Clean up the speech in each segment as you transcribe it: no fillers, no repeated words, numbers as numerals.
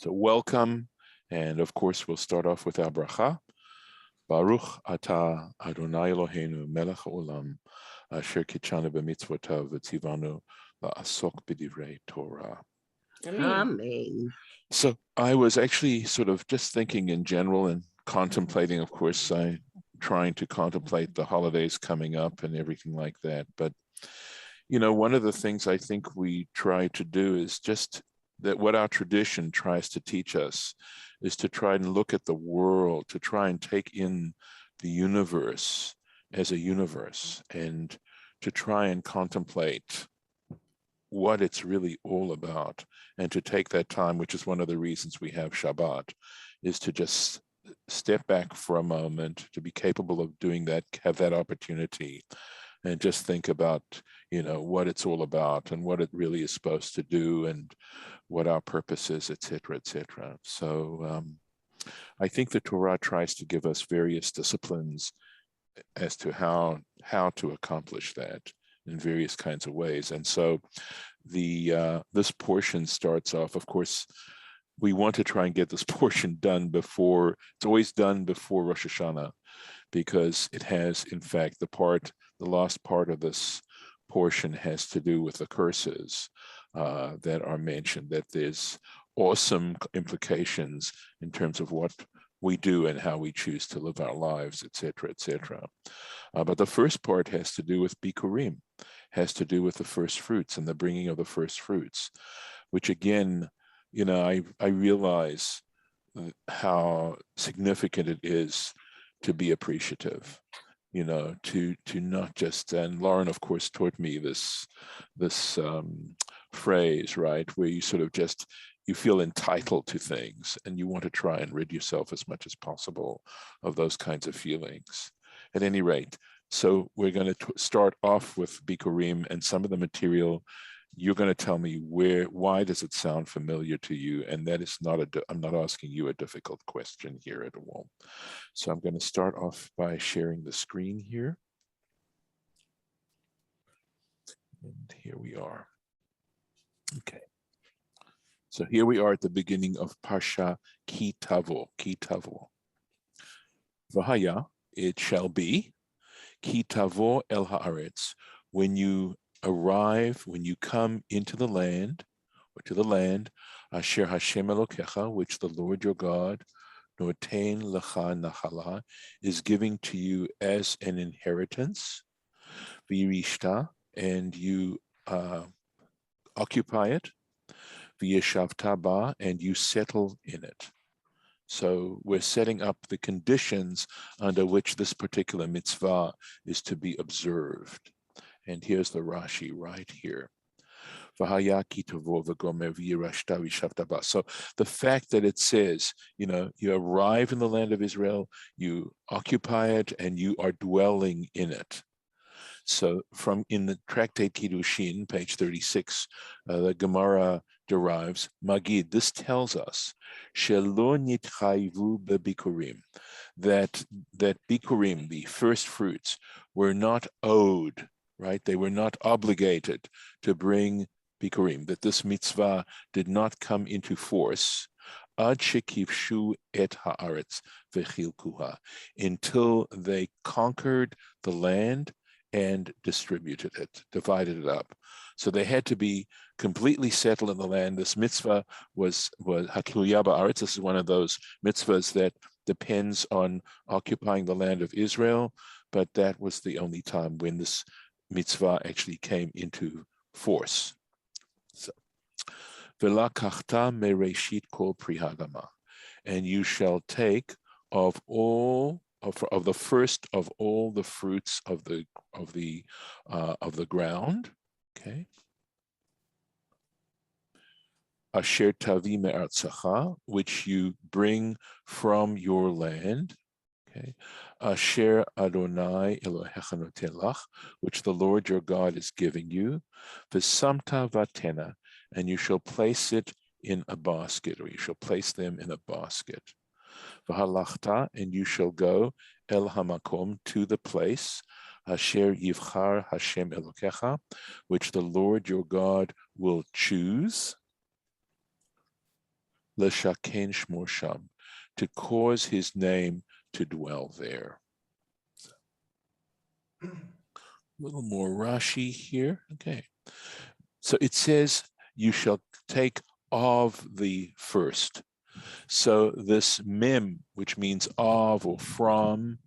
So welcome, and of course we'll start off with our bracha. Baruch atah Adonai Eloheinu melech haolam asher kitshanu b'mitzvotav v'tzivanu la'asok b'divrei Torah. Amen. So I was actually sort of just thinking in general and contemplating, of course, trying to contemplate the holidays coming up and everything like that. But, one of the things I think we try to do is just that what our tradition tries to teach us is to try and look at the world, to try and take in the universe as a universe and to try and contemplate what it's really all about, and to take that time, which is one of the reasons we have Shabbat, is to just step back for a moment, to be capable of doing that, have that opportunity, and just think about, what it's all about and what it really is supposed to do and what our purpose is, et cetera, et cetera. So I think the Torah tries to give us various disciplines as to how to accomplish that in various kinds of ways. And so this portion starts off, of course, we want to try and get this portion done before, it's always done before Rosh Hashanah, because it has, in fact, the last part of this portion has to do with the curses that are mentioned, that there's awesome implications in terms of what we do and how we choose to live our lives, et cetera, et cetera. But the first part has to do with BIkkurim, has to do with the first fruits and the bringing of the first fruits, which again, I realize how significant it is to be appreciative, to not just, and Lauren, of course, taught me this phrase, right, where you sort of just, you feel entitled to things and you want to try and rid yourself as much as possible of those kinds of feelings. At any rate, so we're going to start off with BIkkurim, and some of the material you're going to tell me why does it sound familiar to you? And that is I'm not asking you a difficult question here at all. So I'm going to start off by sharing the screen here. And here we are. Okay. So here we are at the beginning of Parsha Ki Tavo. V'haya, it shall be, Ki Tavo el haaretz, when you arrive, when you come into the land, or to the land, Asher Hashem Elokecha, which the Lord your God, Notein Lecha Nachala, is giving to you as an inheritance, V'yirishta, and you occupy it, V'yeshavta ba, and you settle in it. So we're setting up the conditions under which this particular mitzvah is to be observed. And here's the Rashi right here. So the fact that it says, you arrive in the land of Israel, you occupy it, and you are dwelling in it. So in the tractate Kiddushin, page 36, the Gemara derives, Magid, this tells us, Shelo nitchayvu beBikurim, that Bikurim, the first fruits, were not owed, right? They were not obligated to bring BIkkurim, that this mitzvah did not come into force ad shekivshu et haaretz vechilkuha, until they conquered the land and distributed it, divided it up. So they had to be completely settled in the land. This mitzvah was hakluya ba'aretz. This is one of those mitzvahs that depends on occupying the land of Israel, but that was the only time when this mitzvah actually came into force. So, V'lakachta mereshit kol pri hagama, and you shall take of the first of all the fruits of the ground. Okay. Asher tavi me'artzacha, which you bring from your land. Okay. Asher Adonai Elohecha noten lach, which the Lord your God is giving you. V'samta vatena, and you shall place it in a basket, or you shall place them in a basket. V'halachta, and you shall go el hamakom, to the place, Asher yivchar Hashem Elokecha, which the Lord your God will choose. L'shaken shmo sham, to cause his name to dwell there. A little more Rashi here. Okay. So it says, you shall take of the first. So this mem, which means of or from,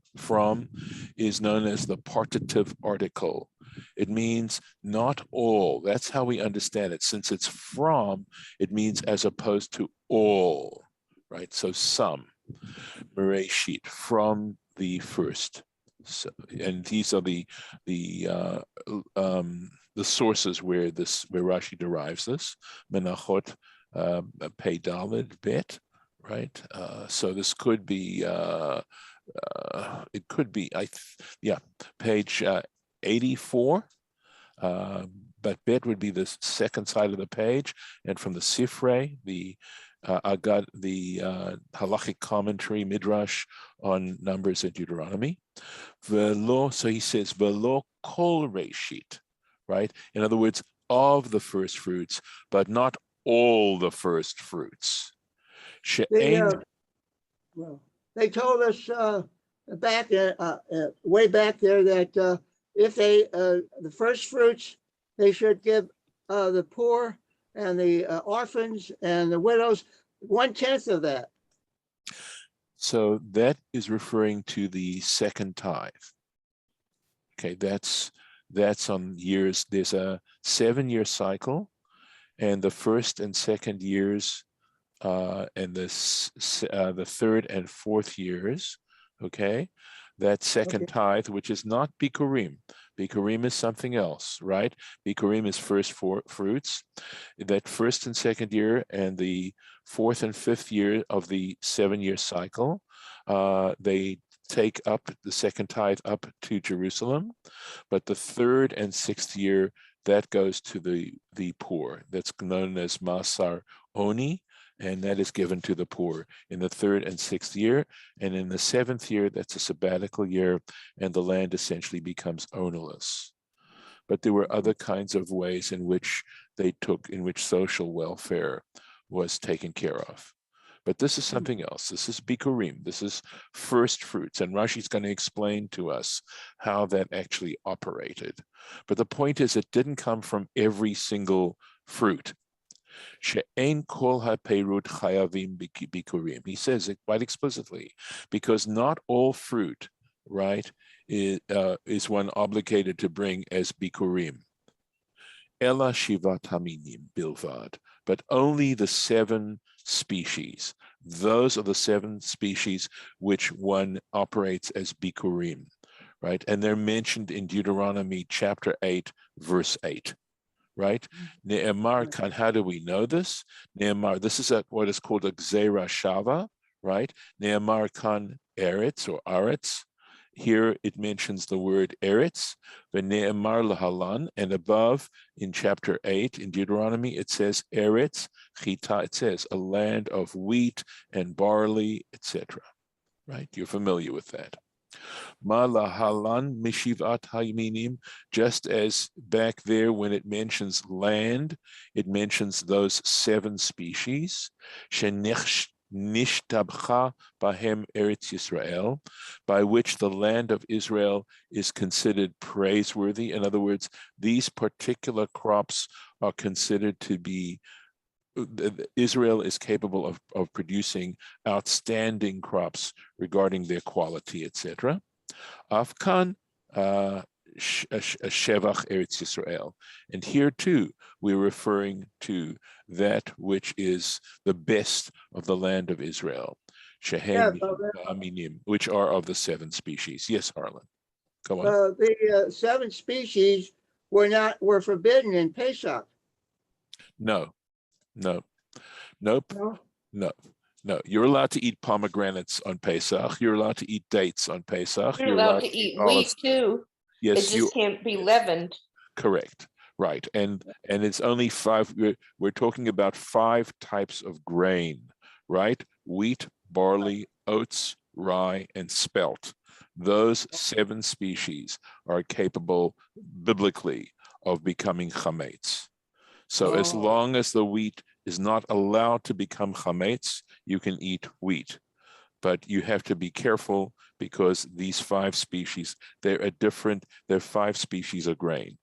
is known as the partitive article. It means not all. That's how we understand it. Since it's from, it means as opposed to all, right? So some, Bereshit, from the first. So, and these are the sources where Rashi derives this. Menachot, Pei Daled Bet, right? So this could be it could be page 84. But Bet would be the second side of the page, and from the Sifrei, the halachic commentary midrash on Numbers and Deuteronomy. Velo, so he says velo kol reshit, right? In other words, of the first fruits, but not all the first fruits. Well, they told us back way back there that if they the first fruits they should give the poor and the orphans and the widows 1/10 of that. So that is referring to the second tithe. Okay, that's on years. There's a 7-year cycle, and the first and second years, and the third and fourth years. Okay, that second tithe, which is not BIkkurim. BIkkurim is something else, right? BIkkurim is first fruits. That first and second year and the fourth and fifth year of the 7-year cycle, they take up the second tithe up to Jerusalem, but the third and sixth year, that goes to the poor. That's known as Masar Oni, and that is given to the poor in the third and sixth year. And in the seventh year, that's a sabbatical year, and the land essentially becomes ownerless. But there were other kinds of ways in which social welfare was taken care of. But this is something else. This is BIkkurim. This is first fruits. And Rashi's going to explain to us how that actually operated. But the point is, it didn't come from every single fruit. She'ein kol ha'peirut chayavim BIkkurim. He says it quite explicitly, because not all fruit, right, is one obligated to bring as BIkkurim. Ela shivat haminim bilvad, but only the 7 species. Those are the 7 species which one operates as BIkkurim, right? And they're mentioned in Deuteronomy chapter 8, verse 8, right? Ne'emar kan, how do we know this? Ne'emar, this is what is called a gzeira shava, right? Ne'emar kan eretz or aretz. Here it mentions the word eretz, v'ne'emar lahalan, and above in chapter 8 in Deuteronomy, it says eretz chita, it says a land of wheat and barley, etc. Right? You're familiar with that. Ma lahalan mishivat hayminim, just as back there when it mentions land, it mentions those 7 species. Nishtabcha bahem Eretz Yisrael, by which the land of Israel is considered praiseworthy. In other words, these particular crops are considered to be, Israel is capable of producing outstanding crops regarding their quality, etc. Afkan Shevach Eretz Yisrael. And here too, we're referring to that which is the best of the land of Israel, Shehem Aminim, which are of the 7 species. Yes, Harlan, go on. The 7 species were forbidden in Pesach. No. You're allowed to eat pomegranates on Pesach. You're allowed to eat dates on Pesach. You're allowed to eat wheat too. Yes, it just can't be leavened. Correct. Right. And it's only 5. We're talking about 5 types of grain, right? Wheat, barley, oats, rye, and spelt. Those 7 species are capable biblically of becoming chametz. So as long as the wheat is not allowed to become chametz, you can eat wheat. But you have to be careful because these 5 species, they're 5 species of grain.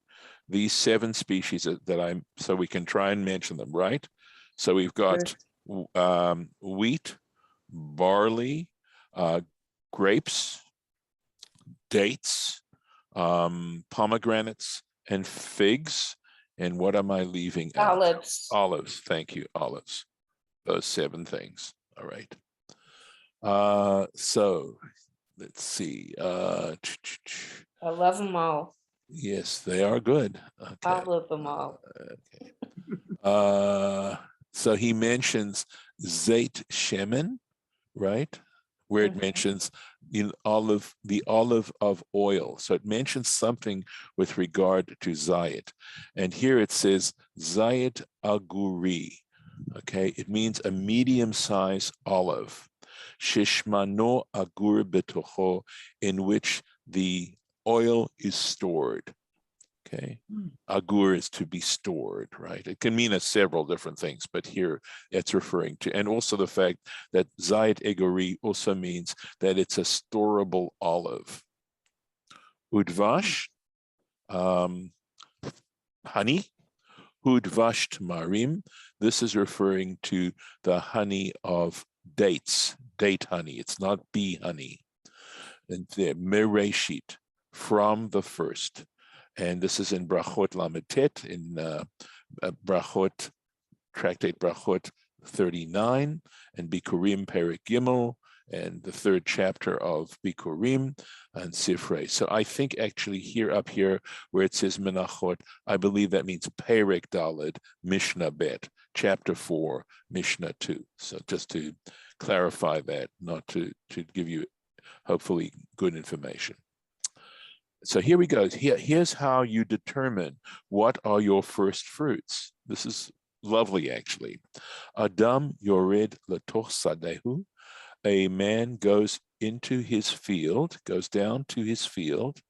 These 7 species so we can try and mention them, right? So we've got wheat, barley, grapes, dates, pomegranates, and figs. And what am I leaving out? Olives. Olives, thank you, olives. Those 7 things, all right. So let's see. I love them all. Yes, they are good. Okay. I love them all. Okay. So he mentions Zait Shemen, right? Where it mentions the olive of oil. So it mentions something with regard to Zayit. And here it says Zayit Aguri. Okay, it means a medium-sized olive. Shishmano agur betocho, in which the oil is stored. Okay, agur is to be stored, right? It can mean several different things, but here it's referring to, and also the fact that Zayit Egori also means that it's a storable olive. Udvash, honey. Udvash Tamarim, this is referring to the honey of dates, date honey. It's not bee honey. And the Mereshit, from the first. And this is in Brachot Lametet, in Brachot, Tractate Brachot 39, and BIkkurim Perek Gimel, and the 3rd chapter of BIkkurim and Sifrei. So I think actually up here where it says Menachot, I believe that means Perek Daled, Mishnah Bet, chapter 4, Mishnah 2. So just to clarify that, not to give you hopefully good information. So here we go. Here's how you determine what are your first fruits. This is lovely, actually. Adam yored letoch sadehu. A man goes into his field, goes down to his field,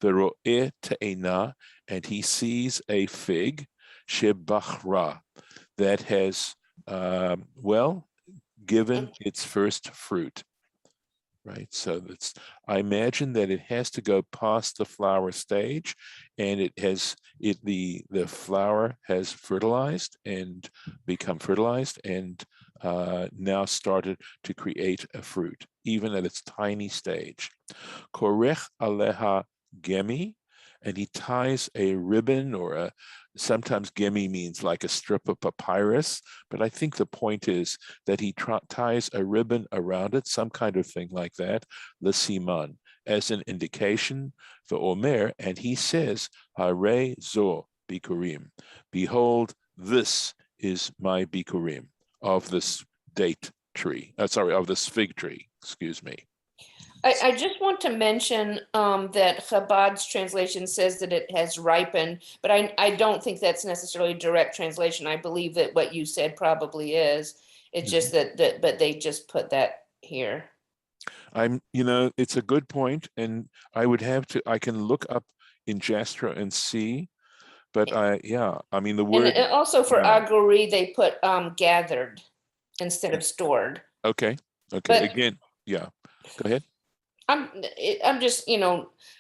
vero'eh te'ena, and he sees a fig, shebachra, that has, given its first fruit. Right, so I imagine that it has to go past the flower stage, and the flower has fertilized and become fertilized, and now started to create a fruit, even at its tiny stage. Korech aleha gemi, and he ties a ribbon, or sometimes gemi means like a strip of papyrus, but I think the point is that he ties a ribbon around it, some kind of thing like that, l'siman, as an indication for Omer, and he says, Hare zo BIkkurim, behold, this is my BIkkurim, of this date tree, of this fig tree, excuse me. I just want to mention that Chabad's translation says that it has ripened, but I don't think that's necessarily a direct translation. I believe that what you said probably is. It's just that but they just put that here. It's a good point, and I can look up in Jastra and see, but the word. And also for Aguri, they put gathered instead of stored. Okay. But, again, yeah, go ahead. I'm just,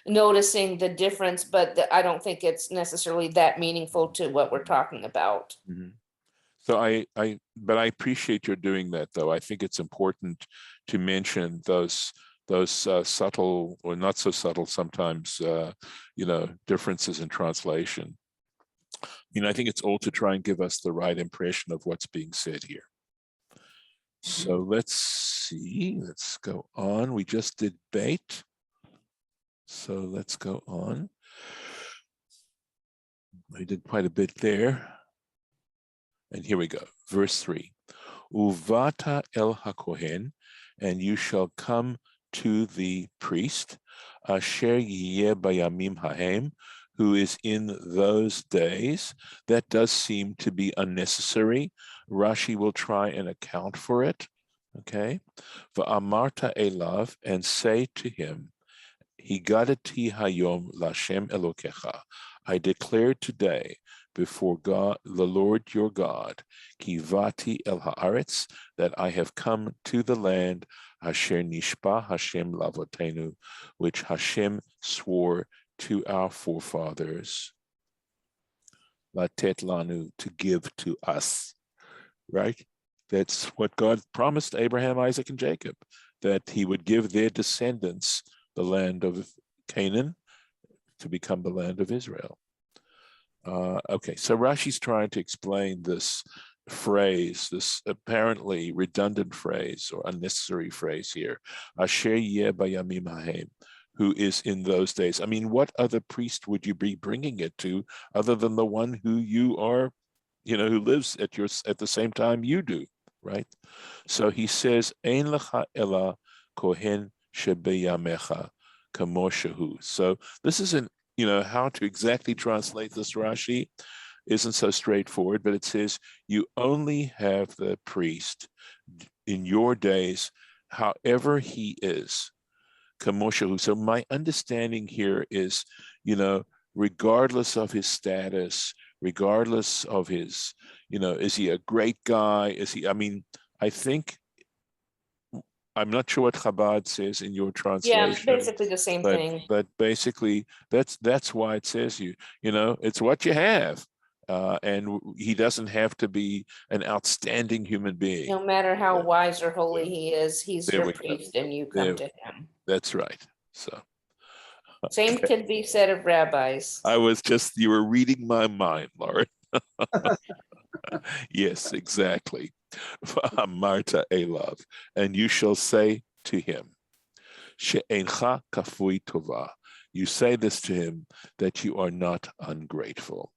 noticing the difference, but I don't think it's necessarily that meaningful to what we're talking about. So I appreciate your doing that, though. I think it's important to mention those subtle or not so subtle sometimes, differences in translation. I think it's all to try and give us the right impression of what's being said here. So let's see, let's go on. We just did bait. So let's go on. I did quite a bit there. And here we go, verse 3. Uvata el hakohen, and you shall come to the priest, asher yeh bayamim hahem, who is in those days. That does seem to be unnecessary. Rashi will try and account for it. Okay. Va'amarta elav, and say to him, Higadati hayom lashem elokecha. I declare today before God, the Lord your God, kivati el haaretz, that I have come to the land, asher nishba Hashem lavotenu, which Hashem swore to our forefathers, latet lanu, to give to us, right? That's what God promised Abraham, Isaac, and Jacob, that he would give their descendants the land of Canaan to become the land of Israel. Okay, so Rashi's trying to explain this phrase, this apparently redundant phrase or unnecessary phrase here, Asher yeh bayamim hahem, who is in those days. I mean, what other priest would you be bringing it to other than the one who you are, who lives at the same time you do, right? So he says, Ein lecha ela kohen shebeyamecha kamoshehu. So this isn't, how to exactly translate this Rashi isn't so straightforward, but it says you only have the priest in your days, however he is, kamoshehu. So my understanding here is, regardless of his status, regardless of his, is he a great guy? I think, I'm not sure what Chabad says in your translation. Yeah, basically the same thing. But basically, that's why it says it's what you have. And he doesn't have to be an outstanding human being. No matter how wise or holy he is, he's your priest and you come to him. That's right. So. Same could be said of rabbis. You were reading my mind, Lauren. Yes, exactly. Marta Elav, and you shall say to him, She'encha kafui tova. You say this to him, that you are not ungrateful.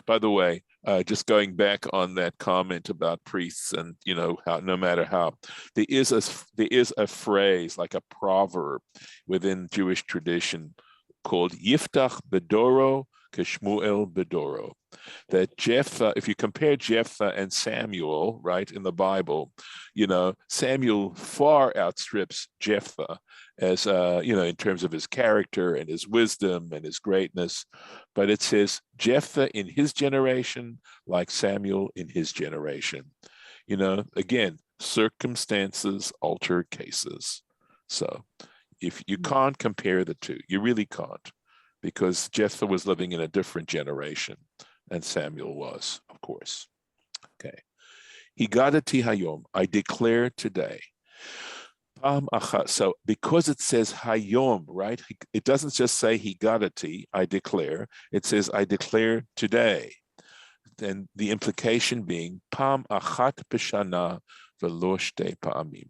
By the way, just going back on that comment about priests and how no matter how, there is a phrase, like a proverb within Jewish tradition called Yiftach Bedoro Keshmuel Bedoro. That Jephthah, if you compare Jephthah and Samuel, right, in the Bible, Samuel far outstrips Jephthah as, in terms of his character and his wisdom and his greatness. But it says Jephthah in his generation, like Samuel in his generation. Again, circumstances alter cases. So if you can't compare the two, you really can't, because Jephthah was living in a different generation and Samuel was, of course. Okay. Higadati hayom, I declare today. So because it says hayom, right? It doesn't just say higadati, I declare. It says I declare today. And the implication being pam achat b'shana v'lo shtei pa'amim.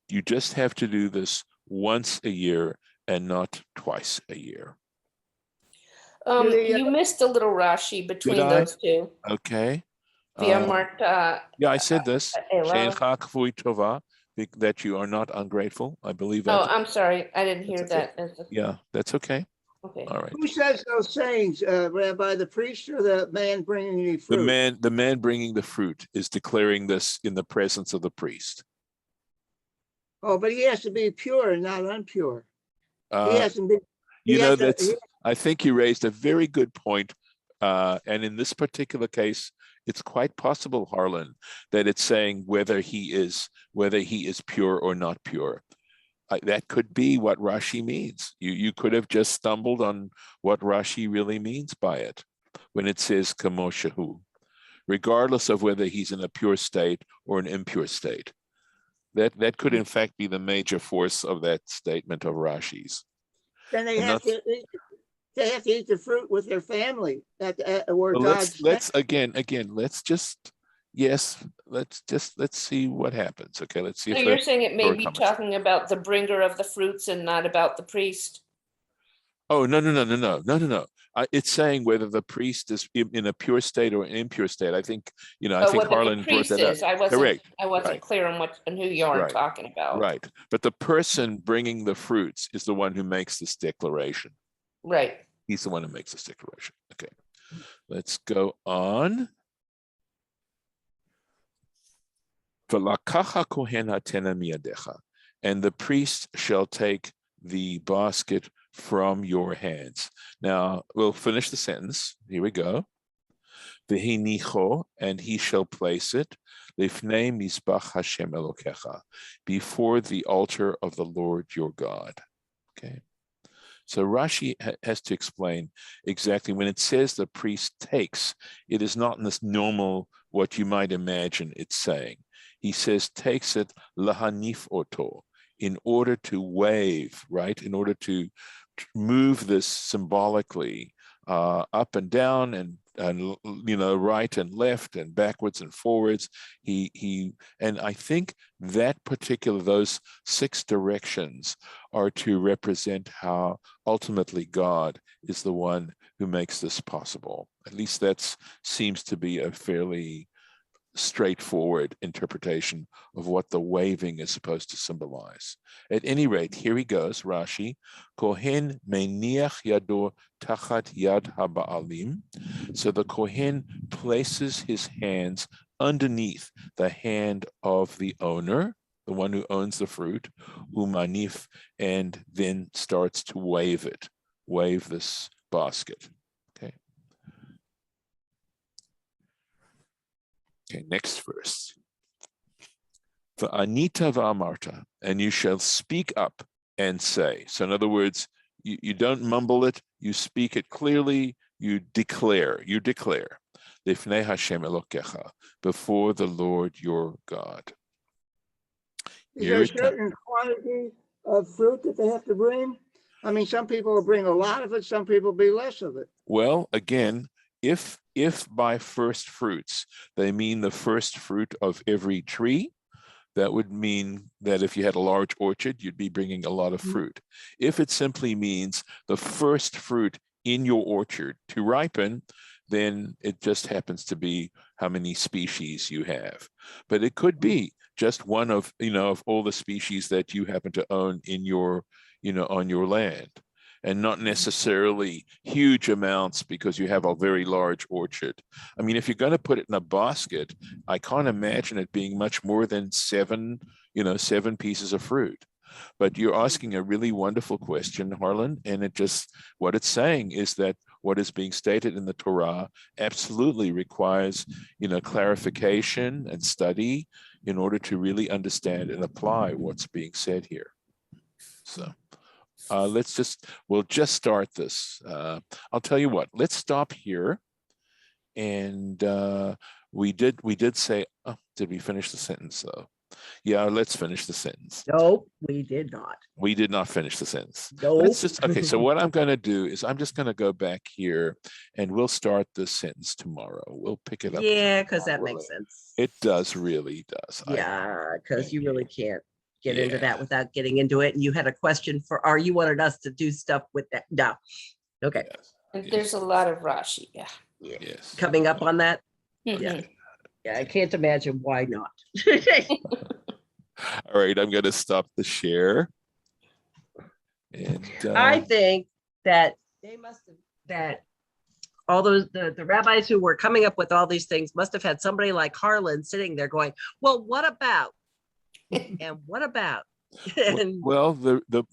You just have to do this once a year and not twice a year. You missed a little Rashi between those two. Okay. Via Marta. Yeah, I said this. That you are not ungrateful. I believe. I'm sorry. I didn't hear that. Yeah, that's okay. Okay. All right. Who says those sayings, Rabbi? The priest or the man bringing the fruit? The man bringing the fruit is declaring this in the presence of the priest. Oh, but he has to be pure and not impure. He has to be. I think you raised a very good point. And in this particular case, it's quite possible, Harlan, that it's saying whether he is pure or not pure. That could be what Rashi means. You could have just stumbled on what Rashi really means by it when it says kamoshehu, regardless of whether he's in a pure state or an impure state. That could in fact be the major force of that statement of Rashi's. Then they have to eat the fruit with their family. Let's see what happens. Okay, let's see. So you're saying it may be talking about the bringer of the fruits and not about the priest? Oh, no. It's saying whether the priest is in a pure state or an impure state. I think, I think Harlan brought that up. Correct. I wasn't clear on who you are talking about. Right. But the person bringing the fruits is the one who makes this declaration. Right. He's the one who makes this declaration. Okay. Let's go on. And the priest shall take the basket from your hands. Now, we'll finish the sentence. Here we go. V'hinicho, and he shall place it, lifnei mizbach Hashem Elokecha, before the altar of the Lord your God. Okay. So Rashi has to explain exactly when it says the priest takes, it is not in this normal, what you might imagine it's saying. He says takes it lahanif oto, in order to wave, right? In order to move this symbolically up and down and right and left and backwards and forwards. And I think that those 6 directions are to represent how ultimately God is the one who makes this possible. At least that seems to be a fairly straightforward interpretation of what the waving is supposed to symbolize. At any rate, here he goes, Rashi, Kohen meniach yado tachat yad haba'alim. So the Kohen places his hands underneath the hand of the owner, the one who owns the fruit, umanif, and then starts to wave this basket. Okay, next verse. V'anita v'amarta, and you shall speak up and say. So in other words, you don't mumble it, you speak it clearly, you declare. Lifnei Hashem Elokecha, before the Lord your God. Is there a certain quantity of fruit that they have to bring? I mean, some people will bring a lot of it, some people will be less of it. Well, again, if by first fruits they mean the first fruit of every tree, that would mean that if you had a large orchard, you'd be bringing a lot of fruit. If it simply means the first fruit in your orchard to ripen, then it just happens to be how many species you have. But it could be just one of all the species that you happen to own in your, on your land, and not necessarily huge amounts because you have a very large orchard. I mean, if you're going to put it in a basket, I can't imagine it being much more than 7 pieces of fruit. But you're asking a really wonderful question, Harlan, and what it's saying is that what is being stated in the Torah absolutely requires, clarification and study in order to really understand and apply what's being said here. So we'll just start this. I'll tell you what, let's stop here. And we did say, did we finish the sentence though? Yeah, let's finish the sentence. Nope, we did not. We did not finish the sentence. Nope. Okay, so what I'm going to do is I'm just going to go back here and we'll start the sentence tomorrow. We'll pick it up. Yeah, because that makes sense. It really does. Yeah, because you really can't get into that without getting into it. And you had a question you wanted us to do stuff with that. No. Okay. Yes. And there's a lot of Rashi. Yeah. Yes. Coming up on that. Mhm. Yeah. Yeah, I can't imagine why not. All right, I'm going to stop the share. And I think that they must have, that all those, the rabbis who were coming up with all these things must have had somebody like Harlan sitting there going, well, what about? And what about? And well,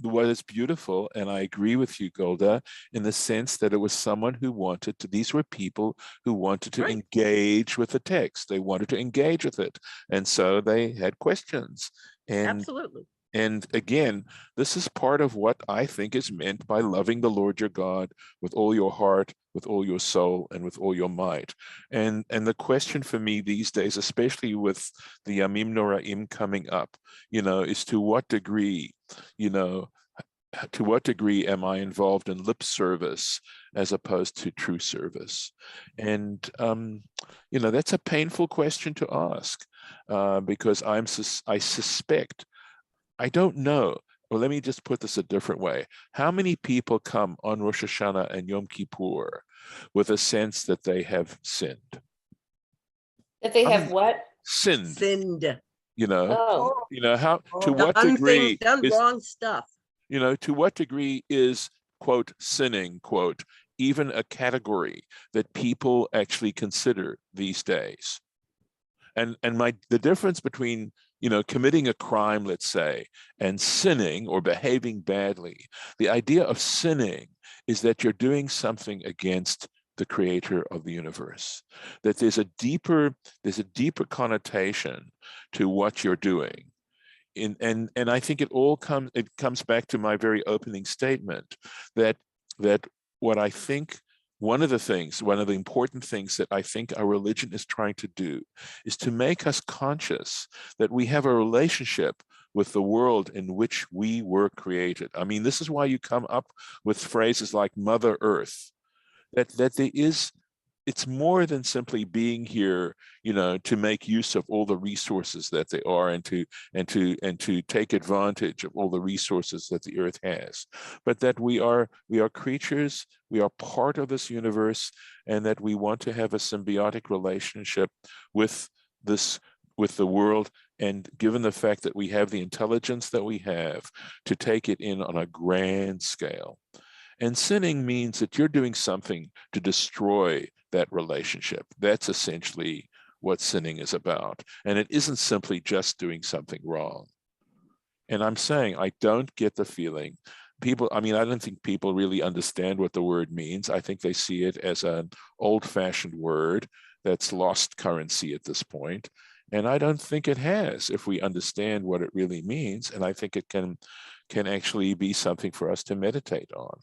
what is beautiful, and I agree with you, Golda, in the sense that it was someone who these were people who wanted to engage with the text. They wanted to engage with it. And so they had questions. And absolutely. And again, this is part of what I think is meant by loving the Lord your God with all your heart, with all your soul, and with all your might. And the question for me these days, especially with the Yamim Noraim coming up, is to what degree am I involved in lip service as opposed to true service? And, that's a painful question to ask because I suspect, I don't know. Well, let me just put this a different way. How many people come on Rosh Hashanah and Yom Kippur with a sense that they have sinned? That they have what? Sinned. Sinned. To what degree done wrong stuff. To what degree is, quote, sinning, quote, even a category that people actually consider these days? And the difference between committing a crime, let's say, and sinning or behaving badly, the idea of sinning is that you're doing something against the creator of the universe, that there's a deeper connotation to what you're doing. And I think it comes back to my very opening statement that what I think one of the important things that I think our religion is trying to do is to make us conscious that we have a relationship with the world in which we were created. I mean, this is why you come up with phrases like Mother Earth, that it's more than simply being here, to make use of all the resources that they are and to take advantage of all the resources that the earth has, but that we are creatures, we are part of this universe, and that we want to have a symbiotic relationship with the world. And given the fact that we have the intelligence that we have, to take it in on a grand scale. And sinning means that you're doing something to destroy that relationship. That's essentially what sinning is about. And it isn't simply just doing something wrong. And I'm saying, I don't get the feeling I don't think people really understand what the word means. I think they see it as an old-fashioned word that's lost currency at this point. And I don't think it has, if we understand what it really means. And I think it can actually be something for us to meditate on.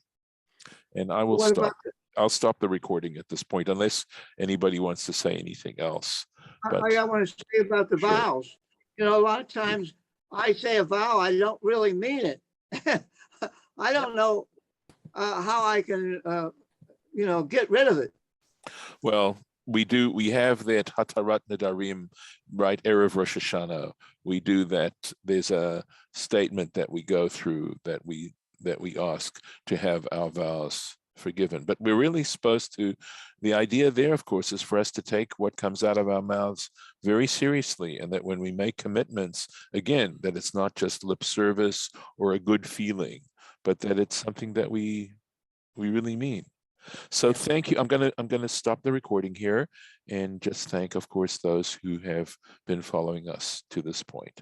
And I will stop. I'll stop the recording at this point, unless anybody wants to say anything else. But I want to say about the sure. vows. A lot of times I say a vow, I don't really mean it. I don't know how I can, get rid of it. Well, we have that Hatarat Nedarim, right, Erev Rosh Hashanah. We do that. There's a statement that we go through that we ask to have our vows forgiven. But we're really supposed to, the idea there, of course, is for us to take what comes out of our mouths very seriously, and that when we make commitments, again, that it's not just lip service or a good feeling, but that it's something that we really mean. So thank you. I'm gonna stop the recording here and just thank, of course, those who have been following us to this point.